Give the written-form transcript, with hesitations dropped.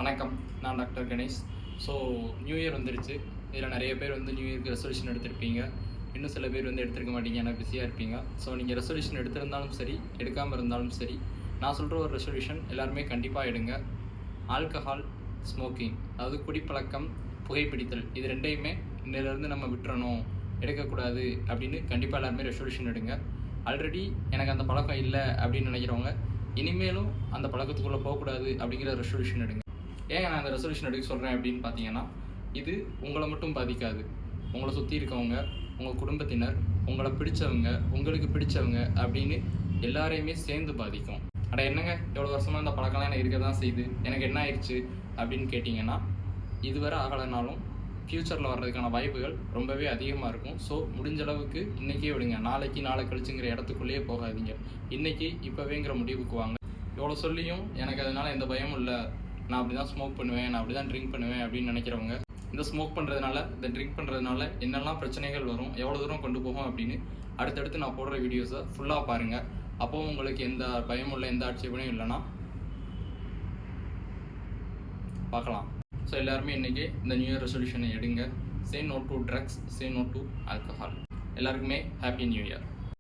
வணக்கம், நான் doctor Ganesh. So new year வந்துருச்சு. இதில் நிறைய பேர் நியூ இயர்க்கு ரெசல்யூஷன் எடுத்திருப்பீங்க. இன்னும் சில பேர் எடுத்திருக்க மாட்டீங்க, ஏன்னா பிஸியாக இருப்பீங்க. ஸோ நீங்கள் ரெசல்யூஷன் எடுத்திருந்தாலும் சரி, எடுக்காமல் இருந்தாலும் சரி, நான் சொல்கிற ஒரு ரெசல்யூஷன் எல்லாருமே கண்டிப்பாக எடுங்க. ஆல்கஹால், ஸ்மோக்கிங், அதாவது குடிப்பழக்கம், புகைப்பிடித்தல், இது ரெண்டையுமே இன்னிலேருந்து நம்ம விட்டுறணும், எடுக்கக்கூடாது அப்படின்னு கண்டிப்பாக எல்லாருமே ரெசல்யூஷன் எடுங்க. ஆல்ரெடி எனக்கு அந்த பழக்கம் இல்லை அப்படின்னு நினைக்கிறவங்க இனிமேலும் அந்த பழக்கத்துக்குள்ளே போகக்கூடாது அப்படிங்கிற ரெசல்யூஷன் எடுங்க. ஏன் நான் அந்த ரெசல்யூஷன் எடுக்க சொல்கிறேன் அப்படின்னு பார்த்தீங்கன்னா, இது உங்களை மட்டும் பாதிக்காது. உங்களை சுற்றி இருக்கவங்க, உங்கள் குடும்பத்தினர், உங்களை பிடிச்சவங்க, உங்களுக்கு பிடிச்சவங்க அப்படின்னு எல்லாரையுமே சேர்ந்து பாதிக்கும். அட என்னங்க எவ்வளோ வருஷமாக இந்த பழக்கம்லாம் எனக்கு இருக்க தான் செய்யுது, எனக்கு என்ன ஆயிடுச்சு அப்படின்னு கேட்டிங்கன்னா, இதுவரை ஆகலைனாலும் ஃப்யூச்சரில் வர்றதுக்கான வாய்ப்புகள் ரொம்பவே அதிகமாக இருக்கும். ஸோ முடிஞ்ச அளவுக்கு இன்றைக்கே விடுங்க. நாளைக்கு நாளை கழிச்சுங்கிற இடத்துக்குள்ளேயே போகாதீங்க. இன்றைக்கி இப்போவேங்கிற முடிவுக்கு வாங்க. எவ்வளோ சொல்லியும் எனக்கு அதனால் எந்த பயமும் இல்லை, நான் அப்படி தான் ஸ்மோக் பண்ணுவேன், நான் அப்படி தான் ட்ரிங்க் பண்ணுவேன் அப்படின்னு நினைக்கிறவங்க, இந்த ஸ்மோக் பண்ணுறதுனால, இந்த ட்ரிங்க் பண்ணுறதுனால என்னெல்லாம் பிரச்சனைகள் வரும், எவ்வளோ தூரம் கொண்டு போகும் அப்படின்னு அடுத்தடுத்து நான் போடுற வீடியோஸை ஃபுல்லாக பாருங்கள். அப்போது உங்களுக்கு எந்த பயமும் இல்லை, எந்த ஆட்சேபனையும் இல்லைன்னா பார்க்கலாம். ஸோ எல்லாருமே இன்றைக்கி இந்த நியூ இயர் ரெசல்யூஷனை எடுங்க. Say no to drugs, say no to alcohol. எல்லாருக்குமே ஹாப்பி நியூ இயர்.